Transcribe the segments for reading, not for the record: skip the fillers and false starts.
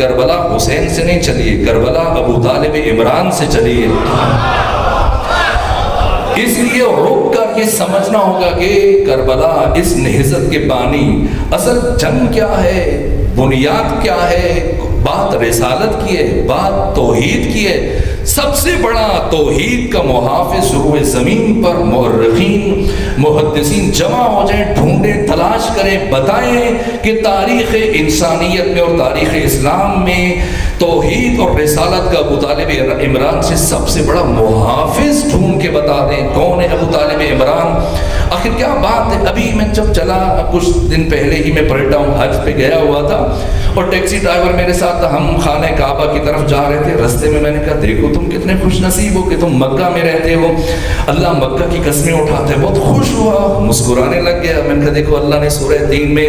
کربلا حسین سے نہیں چلیے، کربلا ابو طالب عمران سے چلیے۔ اس لیے رک کر یہ سمجھنا ہوگا کہ کربلا اس نہضت کے بانی، اصل جنگ کیا ہے، بنیاد کیا ہے، بات رسالت کی ہے، بات توحید کی ہے۔ سب سے بڑا توحید کا محافظ روئے زمین پر مورخین محدثین جمع ہو جائیں، ڈھونڈیں، تلاش کریں، بتائیں کہ تاریخ انسانیت میں اور تاریخ اسلام میں توحید اور رسالت کا ابو طالب عمران سے سب سے بڑا محافظ ڈھونڈ کے بتا دیں کون ہے ابو طالب عمران۔ آخر کیا بات ہے، ابھی میں جب چلا کچھ دن پہلے ہی میں پلٹا ہوں، حج پہ گیا ہوا تھا اور ٹیکسی ڈرائیور میرے ساتھ، ہم خانہ کعبہ کی طرف جا رہے تھے، رستے میں نے کہا دیکھو تم کتنے خوش نصیب ہو کہ تم مکہ میں رہتے ہو، اللہ مکہ کی قسمیں اٹھاتے، بہت خوش ہوا، مسکرانے لگ گیا۔ میں نے کہا دیکھو اللہ نے سورہ تین میں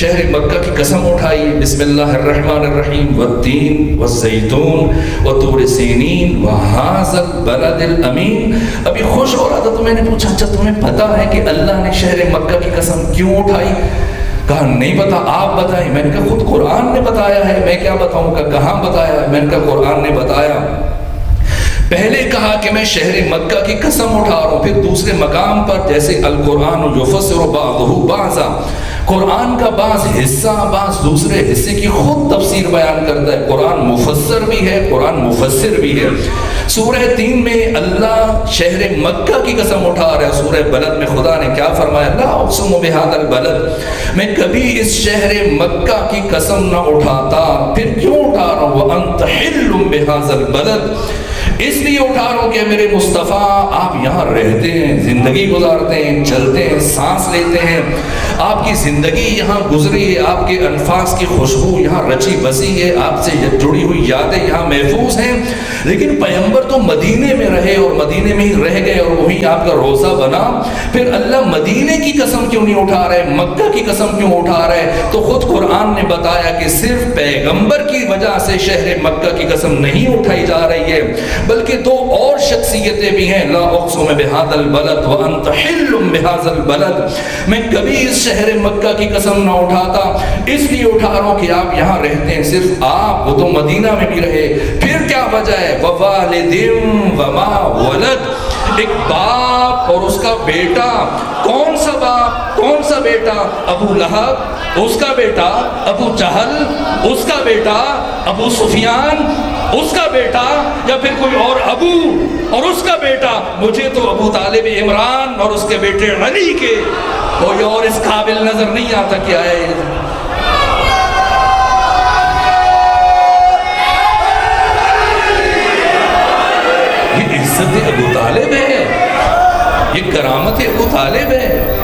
شہر مکہ کی قسم اٹھائی، بسم اللہ الرحمن الرحیم، والتین والزیتون وطور سینین وہذا البلد الامین۔ ابھی خوش ہو رہا تھا تو میں نے پوچھا اچھا تمہیں پتا ہے کہ اللہ نے شہر مکہ کی قسم کیوں اٹھائی؟ کہا نہیں پتا، آپ بتائیں۔ میں نے کہا خود قرآن نے بتایا ہے، میں کیا بتاؤں؟ کہاں بتایا ہے؟ میں نے کہا قرآن نے بتایا۔ پہلے کہا کہ میں شہر مکہ کی قسم اٹھا رہا ہوں، پھر دوسرے مقام پر جیسے القرآن یفسر بعضہ بعضا، قرآن کا بعض حصہ بعض دوسرے حصے کی خود تفسیر بیان کرتا ہے، قرآن مفسر بھی ہے، قرآن مفسر بھی ہے۔ سورہ تین میں اللہ شہر مکہ کی قسم اٹھا رہا ہے، سورہ بلد میں خدا نے کیا فرمایا، لا اقسم بہذا البلد، میں کبھی اس شہر مکہ کی قسم نہ اٹھاتا۔ پھر کیوں اٹھا رہا ہوں؟ وانت حل بہذا البلد، اس لیے اٹھا رہا ہوں کہ میرے مصطفیٰ آپ یہاں رہتے ہیں، زندگی گزارتے ہیں، چلتے ہیں، سانس لیتے ہیں، آپ کی زندگی یہاں گزری ہے، آپ کے انفاس کی خوشبو یہاں رچی بسی ہے، آپ سے جڑی ہوئی یادیں یہاں محفوظ ہیں۔ لیکن پیغمبر تو مدینے میں رہے اور مدینے میں ہی رہ گئے اور وہی آپ کا روزہ بنا، پھر اللہ مدینے کی قسم کیوں نہیں اٹھا رہے، مکہ کی قسم کیوں اٹھا رہے؟ تو خود قرآن نے بتایا کہ صرف پیغمبر کی وجہ سے شہر مکہ کی قسم نہیں اٹھائی جا رہی ہے، بلکہ دو اور شخصیتیں بھی ہیں، لا اقسم بہذا البلد وانت حل بہذا البلد، میں کبھی اس شہر مکہ کی قسم نہ اٹھاتا، اس لیے اٹھا رہا ہوں کہ آپ یہاں رہتے ہیں، صرف آپ، وہ تو مدینہ میں بھی رہے۔ پھر کیا وجہ ہے؟ ووالد وما ولد، ایک باپ اور اس کا بیٹا۔ کون سا باپ کون سا بیٹا؟ ابو لہب اس کا بیٹا، ابو جہل اس کا بیٹا، ابو سفیان اس کا بیٹا، یا پھر کوئی اور ابو اور اس کا بیٹا؟ مجھے تو ابو طالب عمران اور اس کے بیٹے علی کے کوئی اور اس قابل نظر نہیں آتا کہ آئے۔ یہ عزت ابو طالب ہے، یہ کرامت ابو طالب ہے۔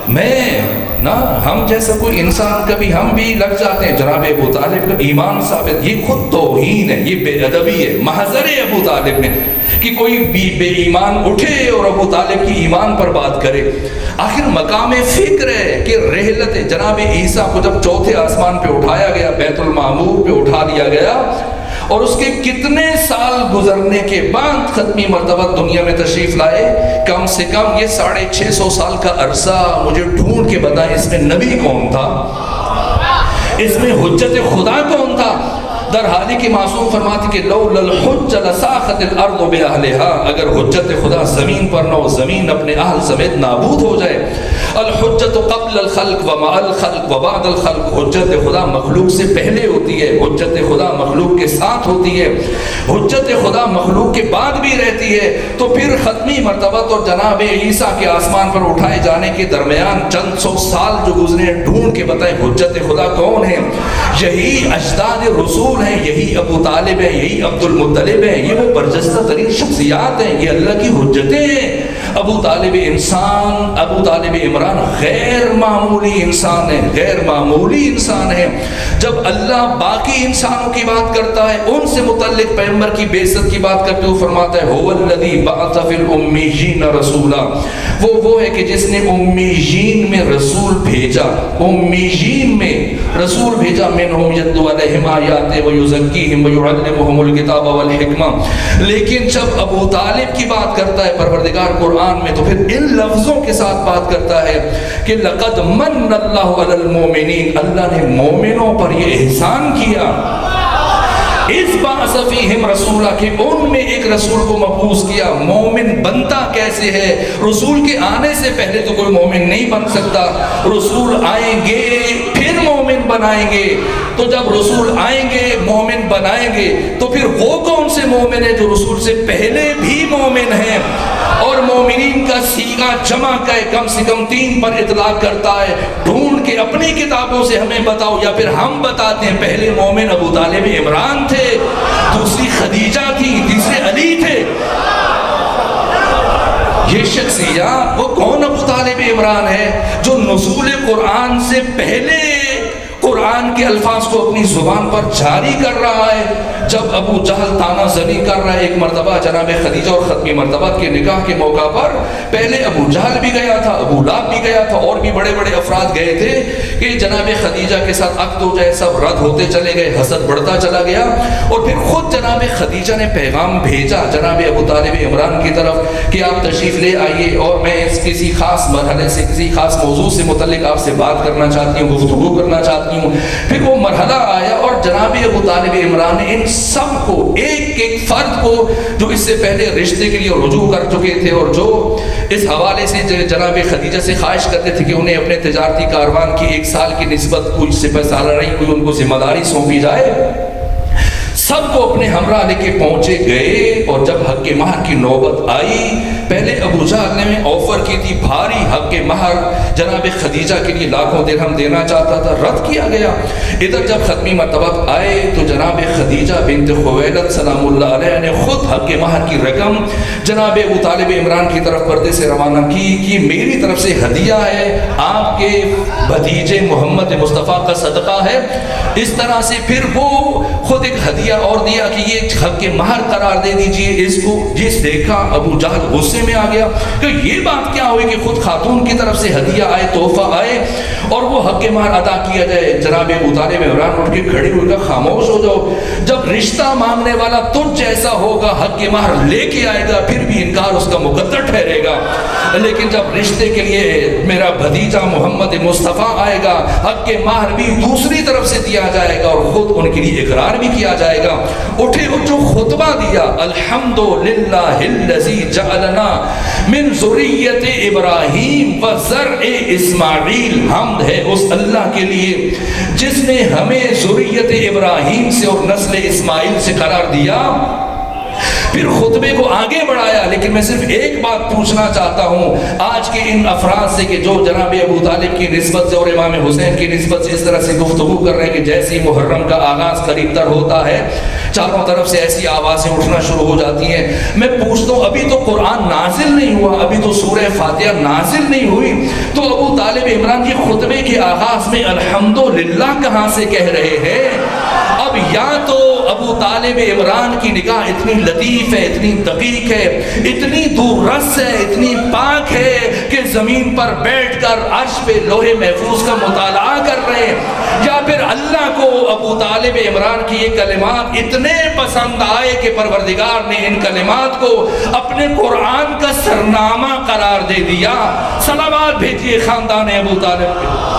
میں نا ہم جیسا کوئی انسان کبھی ہم بھی لگ جاتے ہیں، جناب ابو طالب کا ایمان ثابت، یہ خود توہین ہے، یہ بے ادبی ہے محضر ابو طالب نے کہ کوئی بے ایمان اٹھے اور ابو طالب کی ایمان پر بات کرے۔ آخر مقام فکر ہے کہ رحلت جناب عیسیٰ کو جب چوتھے آسمان پہ اٹھایا گیا، بیت المعمور پہ اٹھا دیا گیا، اور اس کے کتنے سال گزرنے کے بعد ختمی مرتبہ دنیا میں تشریف لائے، کم سے کم یہ 650 سال کا عرصہ مجھے ڈھونڈ کے بتائیں اس میں نبی کون تھا، اس میں حجت خدا کون تھا؟ در حالی کی معصوم فرماتی کہ لولا الحجہ لساخت الارض باہلها، اگر حجت خدا زمین پر نہ ہو، زمین اپنے اہل سمیت نابود ہو جائے۔ الحجت قبل الخلق ومع الخلق وبعد الخلق، حجت خدا مخلوق سے پہلے ہوتی ہے، حجت خدا مخلوق کے ساتھ ہوتی ہے، حجت خدا مخلوق کے بعد بھی رہتی ہے۔ تو پھر ختمی مرتبہ تو جناب عیسیٰ کے آسمان پر اٹھائے جانے کے درمیان چند سو سال جو گزرے ہیں، ڈھونڈ کے بتائیں حجت خدا کون ہے؟ یہی اجداد رسول ہیں، یہی ابو طالب ہیں، یہی عبد المطلب ہیں، یہ وہ برجستہ ترین شخصیات ہیں، یہ اللہ کی حجتیں ہیں۔ ابو طالب انسان، ابو طالب عمران غیر معمولی انسان ہے، غیر معمولی انسان ہے۔ جب اللہ باقی انسانوں کی بات بات کرتا ہے، ان سے متعلق پیغمبر کی بعثت کی بات کرتے ہوئے فرماتا ہے هو الذی بعث فی الامیین رسولا، وہ ہے کہ جس نے امیین میں رسول بھیجا، امیین میں رسول بھیجا، منہم یتلو علیہم آیاتہ ویزکیہم ویعلمہم الکتاب والحکمہ۔ لیکن جب ابو طالب کی بات کرتا ہے پروردگار قرآن میں تو پھر ان لفظوں کے ساتھ بات کرتا ہے کہ لقد من اللہ علی المؤمنین، اللہ نے مومنوں پر یہ احسان کیا، اس بعث فیہم رسولہ کہ ان میں ایک رسول کو مبعوث کیا۔ مومن بنتا کیسے ہے؟ رسول کے آنے سے پہلے تو کوئی مومن نہیں بن سکتا، رسول آئیں گے پھر مومن بنائیں گے، تو جب رسول آئیں گے مومن بنائیں گے تو پھر وہ کون سے مومن ہے جو رسول سے پہلے بھی مومن ہیں؟ اور مومنین کا صیغہ جمع کا کم سے کم 3 پر اطلاق کرتا ہے، ڈھونڈ کے اپنی کتابوں سے ہمیں بتاؤ یا پھر ہم بتاتے ہیں۔ پہلے مومن ابو طالب عمران تھے، دوسری خدیجہ تھی، تیسرے علی تھے۔ یہ شخصیات، وہ کون ابو طالب عمران ہے جو نزول قرآن سے پہلے قرآن کے الفاظ کو اپنی زبان پر جاری کر رہا ہے؟ جب ابو جہل تانا زنی کر رہا ہے ایک مرتبہ جناب خدیجہ اور ختمی مرتبہ کے نکاح کے موقع پر، پہلے ابو جہل بھی گیا تھا، ابو لہب بھی گیا تھا، اور بھی بڑے بڑے افراد گئے تھے کہ جناب خدیجہ کے ساتھ عقد ہو جائے، سب رد ہوتے چلے گئے، حسد بڑھتا چلا گیا، اور پھر خود جناب خدیجہ نے پیغام بھیجا جناب ابو طالب عمران کی طرف کہ آپ تشریف لے آئیے اور میں اس کسی خاص مرحلے سے، کسی خاص موضوع سے متعلق آپ سے بات کرنا چاہتی ہوں، گفتگو کرنا چاہتی ہوں۔ پھر وہ مرحلہ آیا اور جناب ابو طالب عمران نے ان سب کو، ایک ایک فرد کو جو اس سے پہلے رشتے کے لیے رجوع کر چکے تھے اور جو اس حوالے سے جناب خدیجہ سے خواہش کرتے تھے کہ انہیں اپنے تجارتی کاروان کی 1 سال کی نسبت کچھ سپہ سالاری کوئی ان کو ذمہ داری سونپی جائے، سب کو اپنے ہمراہ لے کے پہنچے گئے۔ اور جب حق مہر کی نوبت آئی، پہلے ابو جہل نے آفر کی تھی بھاری حق مہر، جناب خدیجہ کے لیے لاکھوں درہم دینا چاہتا تھا، رد کیا گیا۔ ادھر جب ختمی مرتبہ آئے تو جناب خدیجہ بنت خویلد سلام اللہ علیہ نے خود حق مہر کی رقم جناب ابو طالب عمران کی طرف پردے سے روانہ کی کہ میری طرف سے ہدیہ ہے، آپ کے بھتیجے محمد مصطفیٰ کا صدقہ ہے۔ اس طرح سے پھر وہ خود ایک ہدیہ اور دیا کہ یہ حق مہر قرار دے دیجئے اس کو۔ جس دیکھا ابو جہل غصے میں آ گیا کہ یہ بات کیا ہوئی کہ خود خاتون کی طرف سے ہدیہ آئے، تحفہ آئے اور وہ حق مہر ادا کیا جائے۔ جناب ابو طالب عمران اٹھ کے کھڑی ہوئی کہا خاموش ہو جاؤ، جب رشتہ مانگنے والا تجھ جیسا ہوگا حق مہر لے کے آئے گا پھر بھی انکار اس کا مقدر ٹھہرے گا، لیکن جب رشتے کے لیے میرا بھتیجا محمد مصطفیٰ آئے گا حق مہر بھی دوسری طرف سے دیا جائے گا اور خود ان کے لیے اقرار بھی کیا جائے گا۔ اٹھے اور جو خطبہ دیا، الحمدللہ الذی جعلنا من ذریت ابراہیم و زرع اسماعیل، حمد ہے اس اللہ کے لیے جس نے ہمیں ذریت ابراہیم سے اور نسل اسماعیل سے قرار دیا۔ پھر خطبے کو آگے بڑھایا، لیکن میں صرف ایک بات پوچھنا چاہتا ہوں آج کے ان افراد سے کہ جو جناب ابو طالب کی نسبت سے اور امام حسین کی نسبت سے اس طرح سے گفتگو کر رہے ہیں کہ جیسی محرم کا آغاز قریب تر ہوتا ہے چاروں طرف سے ایسی آوازیں اٹھنا شروع ہو جاتی ہیں۔ میں پوچھتا ہوں ابھی تو قرآن نازل نہیں ہوا، ابھی تو سورہ فاتحہ نازل نہیں ہوئی، تو ابو طالب عمران کے خطبے کے آغاز میں الحمدللہ کہاں سے کہہ رہے ہیں؟ اب یا تو ابو طالب عمران کی نگاہ اتنی لطیف ہے، اتنی دقیق ہے، اتنی دور رس ہے، اتنی پاک ہے کہ زمین پر بیٹھ کر عرش پہ لوح محفوظ کا مطالعہ کر رہے ہیں، یا پھر اللہ کو ابو طالب عمران کی یہ کلمات اتنے پسند آئے کہ پروردگار نے ان کلمات کو اپنے قرآن کا سرنامہ قرار دے دیا۔ صلوات بھیجیے خاندان ابو طالب پہ۔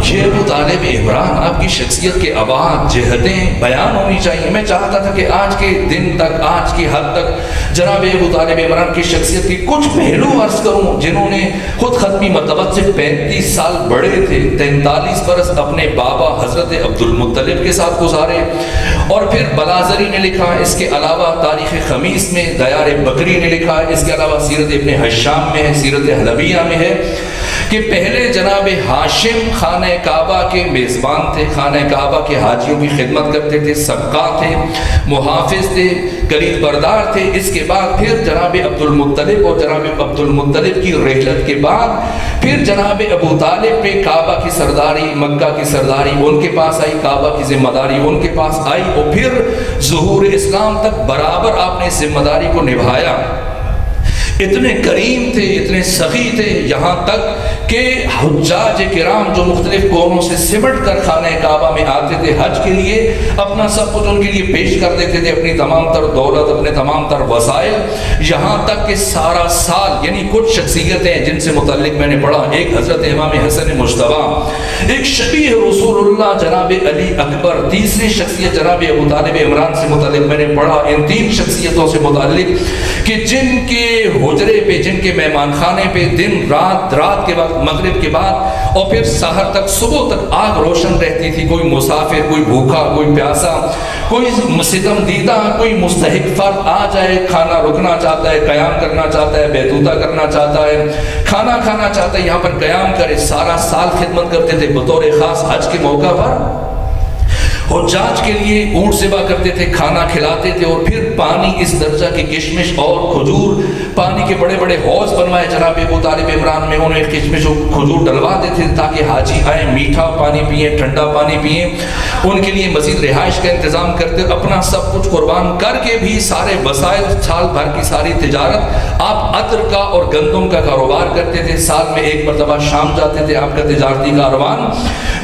یہ ابو طالب عمران آپ کی شخصیت کے ابعاد جہتیں بیان ہونی چاہیے۔ میں چاہتا تھا کہ آج کے دن تک، آج کی حد تک جناب ابو طالب عمران کی شخصیت کی کچھ پہلو عرض کروں جنہوں نے خود ختمی مرتبت سے 35 سال بڑے تھے، 43 برس اپنے بابا حضرت عبد المطلب کے ساتھ گزارے، اور پھر بلازری نے لکھا، اس کے علاوہ تاریخ خمیس میں دیار بکری نے لکھا، اس کے علاوہ سیرت ابن حشام میں ہے، سیرت حلبیہ میں ہے کہ پہلے جناب ہاشم خانہ کعبہ کے میزبان تھے، خانہ کعبہ کے حاجیوں کی خدمت کرتے تھے، سبقہ تھے، محافظ تھے، کلید بردار تھے۔ اس کے بعد پھر جناب عبد المطلب اور جناب عبد المطلب کی رحلت کے بعد پھر جناب ابو طالب پہ کعبہ کی سرداری، مکہ کی سرداری ان کے پاس آئی، کعبہ کی ذمہ داری ان کے پاس آئی، اور پھر ظہور اسلام تک برابر آپ نے ذمہ داری کو نبھایا۔ اتنے کریم تھے، اتنے سخی تھے، یہاں تک کہ حجاج کرام جو مختلف کونوں سے سمٹ کر خانہ کعبہ میں آتے تھے حج کے لیے، اپنا سب کچھ ان کے لیے پیش کر دیتے تھے، اپنی تمام تر دولت، اپنے تمام تر وسائل، یہاں تک کہ سارا سال یعنی کچھ شخصیتیں جن سے متعلق میں نے پڑھا، ایک حضرت امام حسن مجتبی، ایک شبیہ رسول اللہ جناب علی اکبر، تیسری شخصیت جناب ابو طالب عمران سے متعلق میں نے پڑھا، ان تین شخصیتوں سے متعلق کہ جن کے حجرے پہ، جن کے مہمان خانے پہ دن رات، رات کے وقت مغرب کے بعد اور پھر سحر تک، صبح تک آگ روشن رہتی تھی۔ کوئی مسافر، کوئی بھوکا، کوئی پیاسا، کوئی ستم دیدہ، کوئی مستحق فرد آ جائے، کھانا رکنا چاہتا ہے، قیام کرنا چاہتا ہے، بیتوتا کرنا چاہتا ہے، کھانا کھانا چاہتا ہے، یہاں پر قیام کرے، سارا سال خدمت کرتے تھے۔ بطور خاص حج کے موقع پر حجاج کے لیے اونٹ ذبح کرتے تھے، کھانا کھلاتے تھے، اور پھر پانی اس درجہ کی کشمش اور کھجور، پانی کے بڑے بڑے حوض بنوائے جناب ابو طالب عمران میں، انہیں کشمش و کھجور ڈلوا دیتے تھے تاکہ حاجی آئیں، میٹھا پانی پئیں، ٹھنڈا پانی پئیں، ان کے لیے مزید رہائش کا انتظام کرتے، اپنا سب کچھ قربان کر کے بھی سارے وسائل، سال بھر کی ساری تجارت، آپ عطر کا اور گندم کا کاروبار کرتے تھے، سال میں ایک مرتبہ شام جاتے تھے، آپ کا تجارتی کاروان،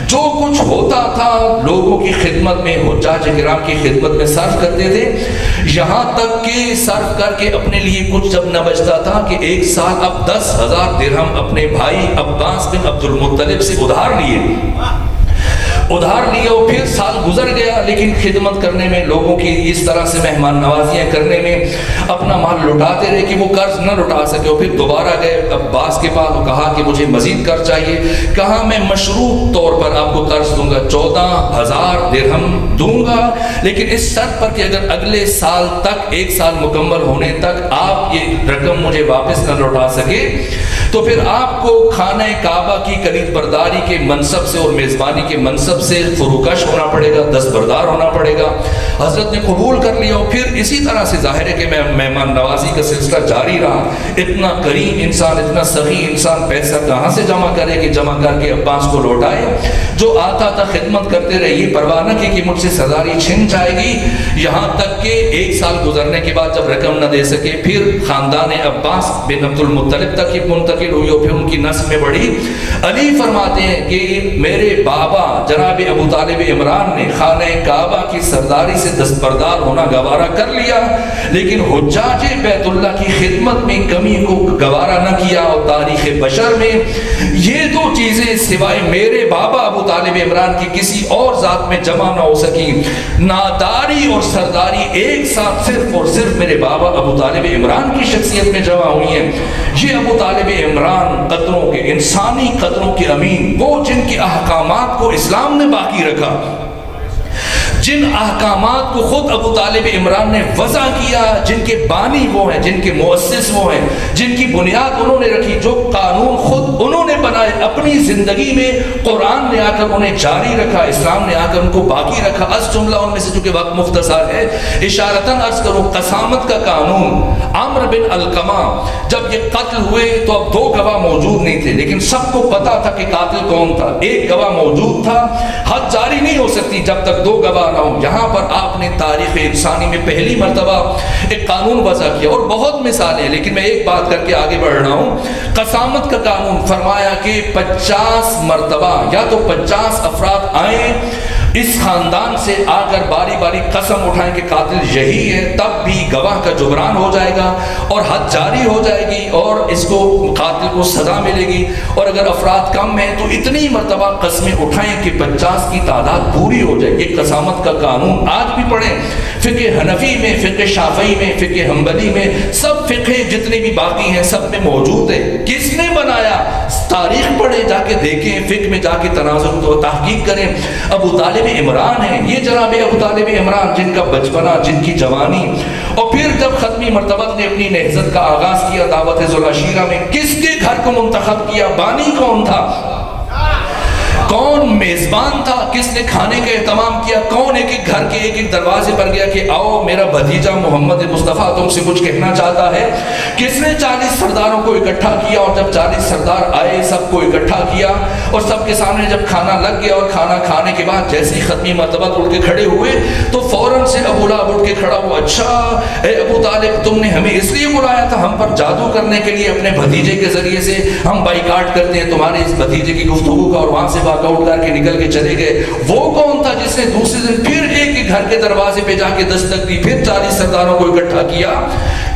جو کچھ ہوتا تھا لوگوں کی خدمت میں، حجاج کرام کی خدمت میں صرف کرتے تھے، یہاں تک کہ صرف کر کے اپنے لیے کچھ جب نہ بچتا تھا کہ ایک سال اب 10,000 درہم اپنے بھائی عباس بن عبد المطلب سے ادھار لیے، اور پھر سال گزر گیا، لیکن خدمت کرنے میں، لوگوں کی اس طرح سے مہمان نوازیاں کرنے میں اپنا مال لٹاتے رہے کہ وہ قرض نہ لٹا سکے، اور پھر دوبارہ گئے عباس کے پاس، کہا کہ مجھے مزید قرض چاہیے، کہا میں مشروط طور پر آپ کو قرض دوں گا، 14,000 درہم دوں گا، لیکن اس شرط پر کہ اگر اگلے سال تک، ایک سال مکمل ہونے تک آپ یہ رقم مجھے واپس نہ لوٹا سکے تو پھر آپ کو خانہ کعبہ کی کلید برداری کے منصب سے اور میزبانی کے منصب سے فروکش ہونا پڑے گا، دستبردار ہونا پڑے گا۔ حضرت نے قبول کر لیا، اور پھر اسی طرح سے ظاہر ہے کہ مہمان نوازی کا سلسلہ جاری رہا۔ اتنا کریم انسان، اتنا سخی انسان پیسہ کہاں سے جمع کرے کہ جمع کر کے عباس کو لوٹائے؟ جو آتا تھا خدمت کرتے رہے، یہ پرواہ نہ کی کہ مجھ سے سرداری چھن جائے گی، یہاں تک کہ ایک سال گزرنے کے بعد جب رقم نہ دے سکے، پھر خاندان عباس بن عبد المطلب تک یہ منتقل ہوئی، اور پھر ان کی نسل میں بڑھی۔ علی فرماتے ہیں کہ میرے بابا جناب ابو طالب عمران نے خانہ کعبہ کی سرداری سے دستبردار ہونا گوارا کر لیا، لیکن حجاج بیت اللہ کی خدمت میں کمی کو گوارا نہ کیا، اور تاریخ بشر میں یہ دو چیزیں سوائے میرے بابا ابو طالب عمران کی کسی اور ذات میں جمع نہ ہو سکی۔ ناداری اور سرداری ایک ساتھ صرف اور صرف میرے بابا ابو طالب عمران کی شخصیت میں جمع ہوئی ہیں۔ یہ ابو طالب عمران قدروں کے، انسانی قدروں کے امین، وہ جن کے احکامات کو اسلام نے باقی رکھا، جن احکامات کو خود ابو طالب عمران نے وضع کیا، جن کے بانی وہ ہیں، جن کے مؤسس وہ ہیں، جن کی بنیاد انہوں نے رکھی، جو قانون خود انہوں نے بنائے، اپنی زندگی میں قرآن نے آ کر انہیں جاری رکھا، اسلام نے آ کر ان کو باقی رکھا۔ از جملہ ان میں سے، چونکہ وقت مختصر ہے، اشارتاً عرض کروں، قسامت کا قانون، عمرو بن علقمہ جب یہ قتل ہوئے تو اب دو گواہ موجود نہیں تھے، لیکن سب کو پتا تھا کہ قاتل کون تھا، ایک گواہ موجود تھا، حد جاری نہیں ہو سکتی جب تک دو گواہ نہ ہوں۔ یہاں پر آپ نے تاریخ انسانی میں پہلی مرتبہ ایک قانون وضع کیا، اور بہت مثالیں ہیں، لیکن میں ایک بات کر کے آگے بڑھ رہا ہوں۔ قسامت کا قانون فرمایا کہ 50 مرتبہ یا تو 50 افراد آئیں اس خاندان سے، آ کر باری باری قسم اٹھائیں کہ قاتل یہی ہے، تب بھی گواہ کا جبران ہو جائے گا اور حد جاری ہو جائے گی اور اس کو، قاتل کو سزا ملے گی۔ اور اگر افراد کم ہیں تو اتنی مرتبہ قسمیں اٹھائیں کہ 50 کی تعداد پوری ہو جائے۔ یہ قسامت کا قانون آج بھی پڑھیں، فقہ حنفی میں، فقہ شافعی میں، فقہ حنبلی میں، سب فقہ جتنے بھی باقی ہیں سب میں موجود ہے۔ کس نے بنایا؟ تاریخ پڑھیں، جا کے دیکھیں، فقہ میں جا کے تناظر و تحقیق کریں۔ ابو طالب عمران ہیں، یہ جناب ابو طالب عمران جن کا بچپنا، جن کی جوانی، اور پھر جب ختمی مرتبہ نے اپنی نہضت کا آغاز کیا دعوت ذوالعشیرہ میں، کس کے گھر کو منتخب کیا؟ بانی کون تھا؟ کون میزبان تھا؟ کس نے کھانے کا اہتمام کیا؟ کون ایک ایک گھر کے ایک ایک دروازے پر گیا کہ آؤ میرا بھتیجا محمد مصطفیٰ تم سے کچھ کہنا چاہتا ہے؟ کس نے 40 سرداروں کو اکٹھا کیا؟ اور جب 40 سردار آئے سب کو اکٹھا کیا اور سب کے سامنے جب کھانا لگ گیا اور کھانا کھانے کے بعد جیسے ہی ختمی مرتبہ اٹھ کے کھڑے ہوئے تو فوراً سے ابو لہب اٹھ کے کھڑا ہوا، اچھا اے ابو طالب تم نے ہمیں اس لیے بلایا تھا، ہم پر جادو کرنے کے لیے اپنے بھتیجے کے ذریعے سے ہم بائیکاٹ کرتے ہیں تمہارے اس بھتیجے کی گفتگو کا، اور وہاں سے واک آؤٹ کر کے نکل کے چلے گئے۔ وہ کون تھا جس نے دوسرے دن پھر ایک ایک گھر کے دروازے پہ جا کے دستک دی، پھر 40 سرداروں کو اکٹھا کیا؟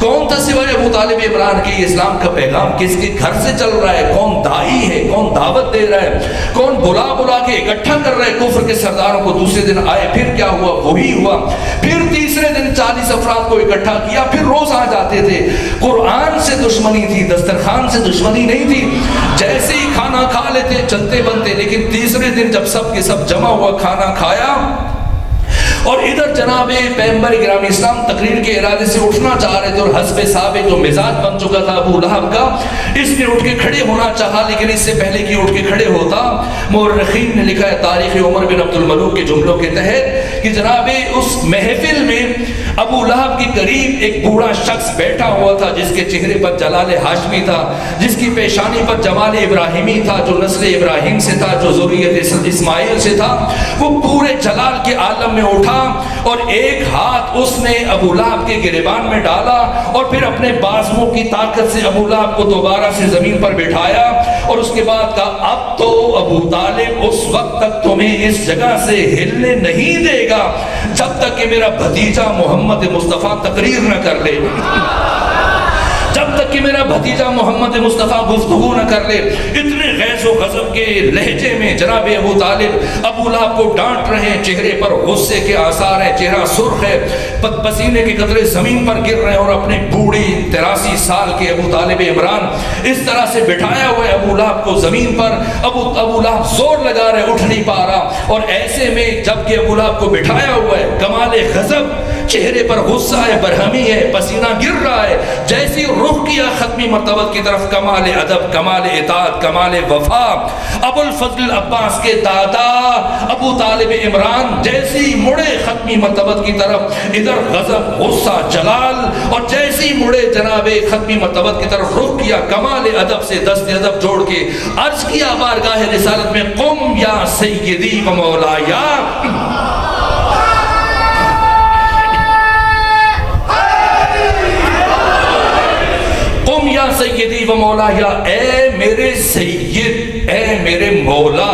کون تھا سوائے ابو طالب عمران کے؟ اسلام کا پیغام کس کے گھر سے چل رہا ہے؟ کون دائی ہے؟ کون دعوت دے رہا ہے؟ کون بلا بلا کے اکٹھا کر رہا ہے کفر کے سرداروں کو؟ دوسرے دن آئے، پھر کیا ہوا؟ وہی ہوا۔ پھر تیسرے دن 40 افراد کو اکٹھا کیا، پھر روز آ جاتے تھے۔ قرآن سے دشمنی تھی، دسترخوان سے دشمنی نہیں تھی، جیسے ہی کھانا کھا لیتے چلتے بنتے، لیکن تیسرے دن جب سب کے سب جمع ہوا، کھانا کھایا، اور ادھر جناب پیغمبر گرامی اسلام تقریر کے ارادے سے اٹھنا چاہ رہے تھے، اور حسب ثابت جو مزاج بن چکا تھا ابو لہب کا، اس نے اٹھ کے کھڑے ہونا چاہا، لیکن اس سے پہلے کہ اٹھ کے کھڑے ہوتا، مورخین نے لکھا ہے تاریخ عمر بن عبد الملوک کے جملوں کے تحت کہ جناب اس محفل میں ابو لہب کے قریب ایک بوڑھا شخص بیٹھا ہوا تھا جس کے چہرے پر جلال ہاشمی تھا، جس کی پیشانی پر جمال ابراہیمی تھا، جو نسل ابراہیم سے تھا، جو ذریت اسماعیل سے تھا۔ وہ پورے جلال کے عالم میں اٹھا اور ایک ہاتھ اس نے ابو لہب کے گریبان میں ڈالا اور پھر اپنے بازوؤں کی طاقت سے ابو لہب کو دوبارہ سے زمین پر بٹھایا، اور اس کے بعد کہا اب تو ابو طالب اس وقت تک تمہیں اس جگہ سے ہلنے نہیں دے گا جب تک کہ میرا بھتیجا محمد مصطفیٰ تقریر نہ کر لے، جب تک کہ میرا بھتیجا محمد مصطفیٰ گفتگو نہ کر لے۔ اتنے غیظ و غضب کے لہجے میں جناب ابو طالب ابو لہب کو ڈانٹ رہے ہیں، چہرے پر غصے کے آثار ہیں، چہرہ سرخ ہے، پسینے کے قطرے زمین پر گر رہے ہیں، اور اپنے بوڑھی 83 سال کے ابو طالب عمران اس طرح سے بٹھایا ہوا ہے ابو لہب کو زمین پر۔ ابو لہب زور لگا رہے، اٹھ نہیں پا رہا، اور ایسے میں جب کہ ابو لہب کو بٹھایا ہوا ہے، کمال غضب، چہرے پر غصہ ہے، برہمی ہے، پسینہ گر رہا ہے، جیسی رخ کیا ختمی مرتبہ کی طرف، کمال ادب، کمال اطاعت، کمال وفا، ابو الفضل عباس کے دادا ابو طالب عمران جیسی مڑے ختمی مرتبہ کی طرف، ادھر غضب، غصہ، جلال، اور جیسی مڑے جناب ختمی مرتبہ کی طرف رخ کیا، کمال ادب سے دست ادب جوڑ کے عرض کیا بارگاہ رسالت میں، قم یا سیدی و مولایا، قم یا سیدی و مولایا، اے میرے سید، اے میرے مولا۔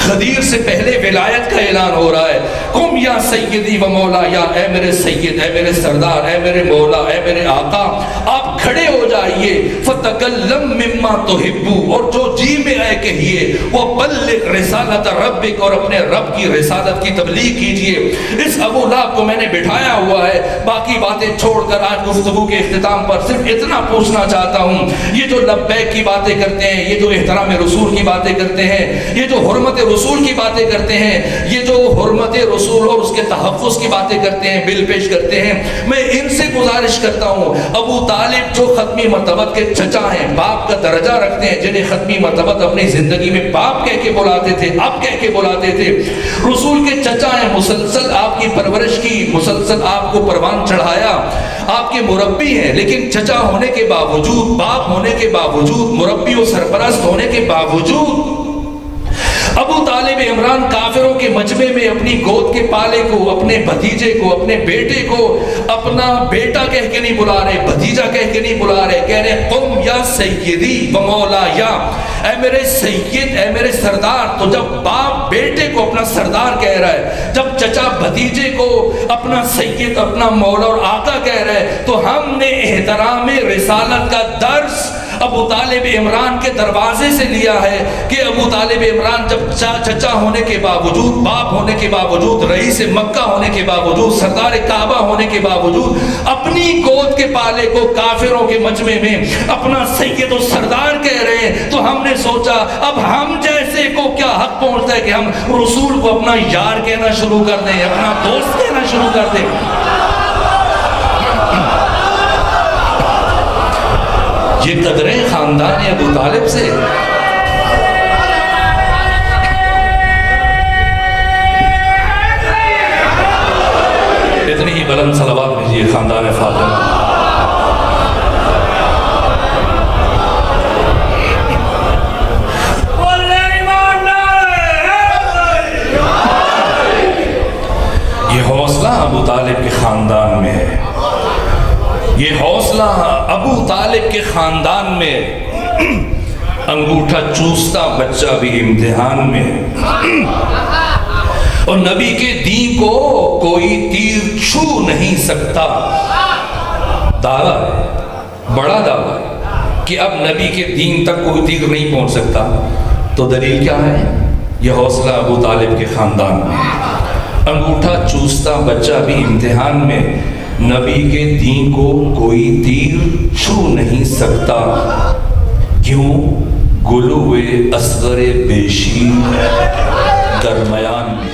غدیر سے پہلے ولایت کا اعلان ہو رہا ہے، قم یا سیدی و مولایا، اے میرے سید، اے میرے سردار، اے میرے مولا، اے میرے آقا، آپ کھڑے ہو جائیے، فتکلم مما تحب، اور جو جی میں آئے کہیے، وہ بلغ رسالت ربک، اور اپنے رب کی رسالت کی تبلیغ کیجئے۔ اس ابو لہب کو میں نے بٹھایا ہوا ہے، باقی باتیں چھوڑ کر آج گفتگو کے اختتام پر صرف اتنا پوچھنا چاہتا ہوں، یہ جو لبیک کی باتیں کرتے ہیں، یہ جو احترام رسول کی باتیں کرتے ہیں، یہ جو حرمت رسول کی باتیں کرتے ہیں، یہ جو حرمت رسول اور اس کے تحفظ کی باتیں کرتے ہیں، بل پیش کرتے ہیں، میں ان سے گزارش کرتا ہوں، ابو طالب جو ختمی مرتبہ کے چچا ہیں، باپ کا درجہ رکھتے ہیں، جنہیں ختمی مرتبہ اپنی زندگی میں باپ کہہ کے بلاتے تھے، اب کہہ کے بلاتے تھے، رسول کے چچا ہیں، مسلسل آپ کی پرورش کی، مسلسل آپ کو پروان چڑھایا، آپ کے مربی ہیں، لیکن چچا ہونے کے باوجود، باپ ہونے کے باوجود، مربی و سرپرست ہونے کے باوجود، ابو طالب عمران کافروں کے مجمع میں اپنی گود کے پالے کو، اپنے بھتیجے کو، اپنے بیٹے کو اپنا بیٹا کہہ کے نہیں بلا رہے، بھتیجا کہہ کے نہیں بلا رہے، کہہ رہے قم یا سیدی و مولایا، اے میرے سید، اے میرے سردار۔ تو جب باپ بیٹے کو اپنا سردار کہہ رہا ہے، جب چچا بھتیجے کو اپنا سید، اپنا مولا اور آقا کہہ رہا ہے، تو ہم نے احترام رسالت کا درس ابو طالب عمران کے دروازے سے لیا ہے کہ ابو طالب عمران جب چچا ہونے کے باوجود، باپ ہونے کے باوجود، رئیس مکہ ہونے کے باوجود، سردار کعبہ ہونے کے باوجود اپنی گود کے پالے کو کافروں کے مجمع میں اپنا سید و سردار کہہ رہے ہیں، تو ہم نے سوچا اب ہم جیسے کو کیا حق پہنچتا ہے کہ ہم رسول کو اپنا یار کہنا شروع کر دیں، اپنا دوست کہنا شروع کر دیں۔ یہ قدریں خاندان ابو طالب سے۔ اتنی ہی بلند صلوات بھیجیے خاندان فاطمہ۔ یہ حوصلہ ابو طالب کے خاندان میں ہے، یہ حوصلہ ابو طالب کے خاندان میں۔ انگوٹھا چوستا بچہ بھی امتحان میں، اور نبی کے دین کو کوئی تیر چھو نہیں سکتا۔ دعویٰ ہے، بڑا دعویٰ ہے کہ اب نبی کے دین تک کوئی تیر نہیں پہنچ سکتا۔ تو دلیل کیا ہے؟ یہ حوصلہ ابو طالب کے خاندان میں۔ انگوٹھا چوستا بچہ بھی امتحان میں، نبی کے دین کو کوئی تیر چھو نہیں سکتا۔ کیوں؟ گلوے اصغر بیشی درمیان میں۔